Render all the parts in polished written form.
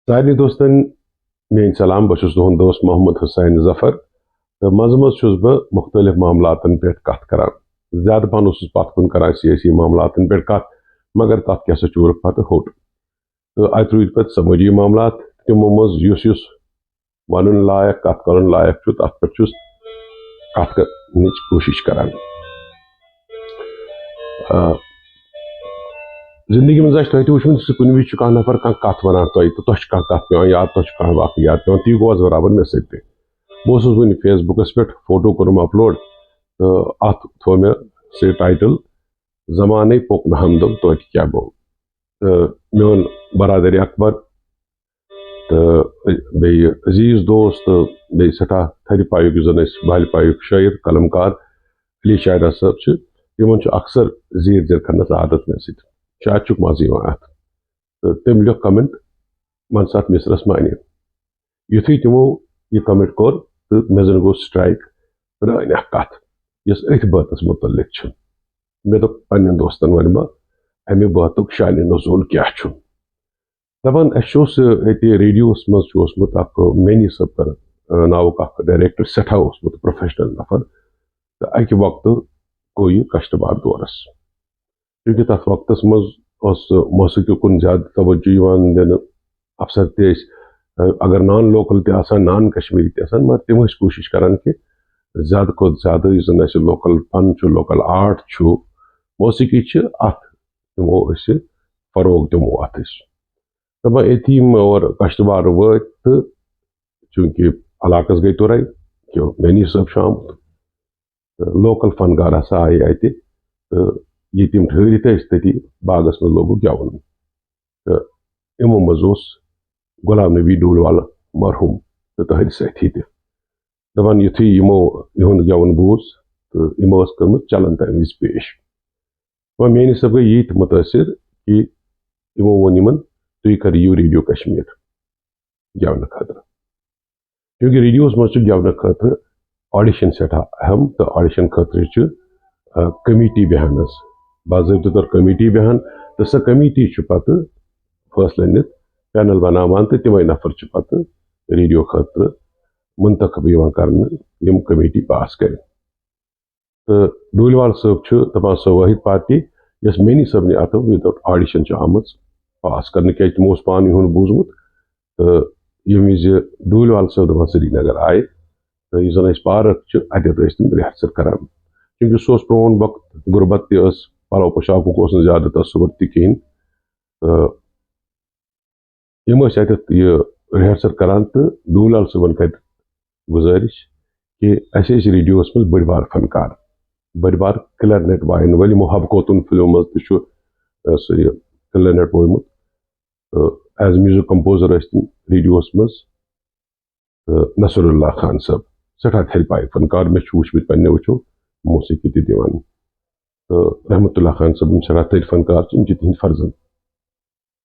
سارے دوستن میری سلام بہت تہد دوست محمد حسین ظفر تو مز بہ مختلف معاملاتن پہ کت کران زیادہ پہن پت کن کران سیاسی معاملاتن پہ کت مگر تک کیا چورک پتہ ہوٹ تو ات روز پہ سماجی معاملات تمو مز ون لائق کت کرن لائق تر پہ کت کرنچ کوشش کران زندگی من تہ وچھن کن وز کھانا نفر کت ونان تہ کت پہ یاد تہ واقع یاد پہ تی گو برابر مے سی بہت ون فیس بکس پہ فوٹو کورم اپلوڈ تو ات تھو مے سی ٹائٹل زمانے پوک نہ ہمدم تو کیا گو تو میون برادری اکبر تو بی عزیز دوست تو بی سٹھا تھر پایک زن بال پایک شاعر قلمکار علی شاعرہ صاحب تمن اکثر زیر زیر کرنس عادت مے سی شاید چک مزہ ات تو تم لکھ کمنٹ من سات مصرس معنی یتھے تمو یہ کمنٹ کور تو مے زن گو سٹرائک پران کت یس ات باتس متعلق مے دپ پنن دوستن ون بہ امہ باتک شان نزول کیا دپان یہ ریڈیوس مزمت مینی صاحب کر ناؤک ڈائریکٹر سٹھا اوسمت پروفیشنل نفر تو اکہ وقت گو یہ کشتوار دورس کیونکہ تر وقت مز موسیقی کن زیادہ توجہ دن افسر تیس اگر نان لوکل تان نان کشمیری تان مگر تم کوشش کران کہ زیادہ کھت زیادہ زن لوکل فن لوکل آرٹ موسیقی ات دمو فروغ دمو ات دپان یتیم اور کشتوار وت تو چونکہ علاقس گئی ترائی کہ مینی صاحب آمت لوکل فنکار ہسا آئی ات یہ تم ٹھہرت تتی باغس مز لوگ گون تو امو مز غلام نبی ڈول والا مرحوم تو تہندِ ساتھی تہ دپان یتھے یمو یہند گون بوز تو یمو کرمت چلن تمہ وز پیش مینی صاحب گئی یہ متاثر کہ یمو ون یمن تھی کریو ریڈیو کشمیر گون خاطر کیونکہ ریڈیوس مز گون خاطر آڈیشن سٹھا اہم تو آڈیشن خاطر کمیٹی بہان باضابطہ طور کمیٹی بہان تو سہ کمیٹی پتہ فیصلہ نت پینل بناوان تو تمے نفر پتہ ریڈیو خاطر منتخب کرنے کمیٹی پاس کر تو ڈولوال صاحب دپان سو واحد پارٹی یس مینی صاحب اتو وداؤٹ آڈیشن آمت پاس کرنے کی تمو پان یہ بوزمت تو یم وز ڈولوال صاحب دپان سری نگر آئے تو یہ زن پارک اتت تم ریحرسل کران کیونکہ سہ پرون وقت غربت تہ پلو پوشاکک زیادہ تصور تہ کہین یم اتت یہ ریحرسل کران تو ڈولوال صاحبن کر گزارش کہ اس ریڈیوس مز بڑ بار فنکار بڑ بار کلرنیٹ وائن ول محبتن فلمو مز تہ کلرنیٹ وویمت ایز میوزک کمپوزر تم ریڈیوس مز نصر اللہ خان صاحب سٹھا تھر پائے فنکار مے وچمت پنہ وچو موسیقی تہ دیوان تو رحمت اللہ خان صاحب سٹھا تھر فنکار تہند فرزند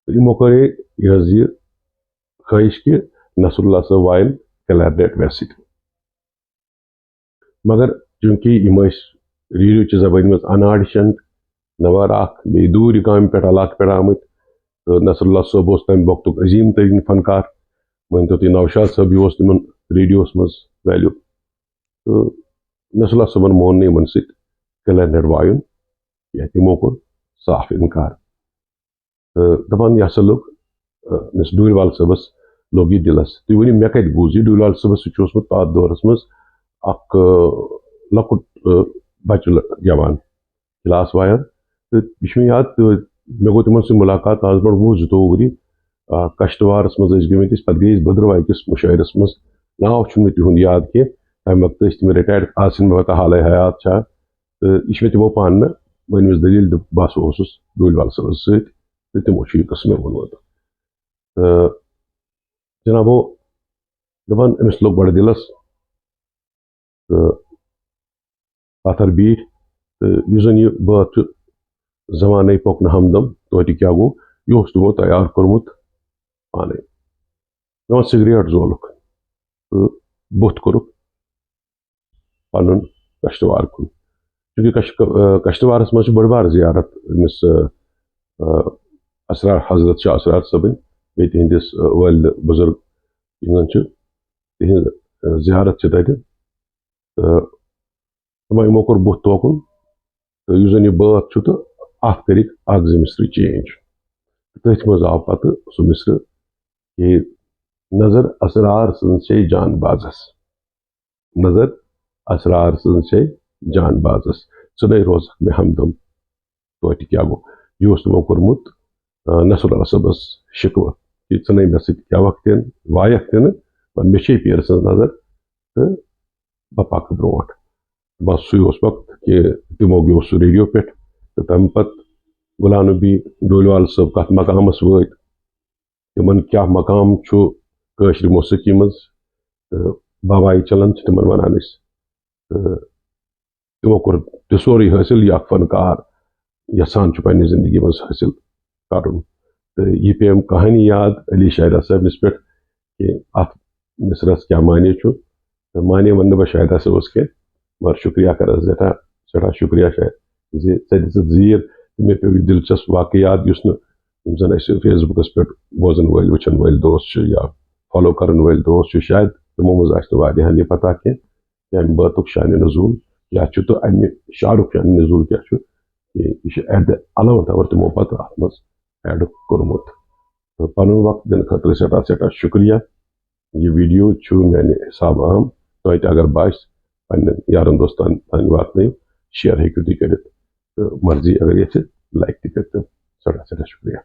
یمو کر یہ خواہش کہ نصر اللہ صاحب وائن کلرنیٹ ویسے مگر چونکہ یم ریڈیو چہ زبان مز ان آڈیشن نوار بی دور گام پہ علاقہ پہ آمت تو نصر اللہ صاحب اس تمہ وقت عظیم ترین فنکار ونتو تھی نوشاد صاحب اس تم ریڈیوس مز ویلیو تو نصر اللہ صاحبن مون ان ست کلرنیٹ وائن یا تمو کور صاف انکار تو دپان یہ ہسا لوگ مس ڈولوال صاحبس لوگ یہ دلس تھی ورنو مے کت بوز یہ ڈولوال صاحبس ست تات دورس مز اخ لکٹ بچہ گیوان کلاس وائر تو یہ مے یاد مے گو تمن سی ملاقات آز برو 2 وری کشتوارس مز گمت پتہ گئی بدرواہ کس مشاعرس مز ناو مے تہد یاد کی تمہ وقت تم رٹائر آسن مے پتہ حالے حیات تو یہ تمو پان مے ونمس دلیل بہت اوسس ڈولوال صاحبس ست تو تمو یہ قصہ مے وونمت تو جنابو دپان امس لوگ بڑ دلس تو پتھر بیٹھ تو یہ زن یہ بات زمانے پوک نہ ہمدم تو کیا گو یہ تمو تیار کورمت پانے دپان سگریٹ زولک تو بت کورک پنن کشتوار کن چونکہ کشتوارس مز بڑ بار زیارت امس اسرار حضرت شاہ اسرار صبن بیٚیہِ تِہنٛدِس والدِ بُزرگ یِم زن چھِ تِہنٛز زیارت چھِ تَتہِ تہٕ یِمو کوٚر بُتھ توکُن تہٕ یُس زن یہِ بٲتھ چھُ تہٕ اَتھ کٔرِکھ اکھ زٕ مِصرٕ چینج تٔتھۍ منٛز آو پتہٕ سُہ مِصرٕ کہ نظر اسرار سٕنٛز چھے جان بازس نظر اسرار سٕنٛز چھے جان بازس ژٕنَے روزکھ مےٚ ہمدم توتہِ کیٛاہ گوٚو یہِ اوس تِمو کوٚرمُت نصر اللہ صٲبس شِکوٕ کہ ژٕنَے مےٚ سۭتۍ کھٮ۪وکھ تہِ نہٕ وایکھ تہِ نہٕ وۄنۍ مےٚ چھے پیرٕ سٕنٛز نظر تہٕ بہٕ پکہٕ برونٛٹھ بس سُے اوس وقت کہ تِمو گیوٚو سُہ ریڈیو پٮ۪ٹھ تہٕ تَمہِ پتہٕ غلام نبی ڈوٗلِوال صٲب کتھ مقامس وٲتۍ تِمن کیٛاہ مقام چھُ کٲشرِ موسیقی منٛز تہٕ بابایہِ چلن چھِ تِمن ونان أسۍ تہٕ تِمو کوٚر تہِ سورُے حٲصِل یہِ اکھ فنکار یژھان چھُ پننہِ زندگی منٛز حٲصِل کرُن تہٕ یہِ پیٚیَم کہانی یاد علی شاہدہ صٲبنِس پٮ۪ٹھ کہ اتھ مِصرس کیٛاہ معنے چھُ تہٕ معنے ونہٕ نہٕ بہٕ شاہدہ صٲبس کینٛہہ مگر شُکریہ کرس سٮ۪ٹھاہ شُکریہ شاید زِ ژےٚ دِژٕتھ زیٖر تہٕ مےٚ پیوٚو یہِ دِلچسپ واقعات یُس نہٕ یِم زن اَسہِ فیس بُکس پٮ۪ٹھ بوزن وٲلۍ وٕچھن وٲلۍ دوس چھِ یا فالو کرن وٲلۍ دوس چھِ شاید تِمو منٛز آسہِ نہٕ واریاہن یہِ پتہ کینٛہہ کہ امہِ بٲتُک شانِ نزوٗل کیٛاہ چھُ تہٕ امہِ شعرُک شانِ نزوٗل کیٛاہ چھُ کہ یہِ چھُ ایٹ دَ 11th hour تِمو پتہٕ اتھ منٛز ایڈ کوٚرمُت تہٕ پنُن وقت دِنہٕ خٲطرٕ سٮ۪ٹھاہ شُکریہ یہِ ویٖڈیو چھُ میانہِ حساب اہم توتہِ اگر باسہِ پننٮ۪ن یارن دوستن تانۍ واتنٲیِو شیر ہیٚکِو تُہۍ کٔرِتھ تہٕ مرضی اگر یژھِ لایک تہِ کٔرۍتو سٮ۪ٹھاہ شُکریہ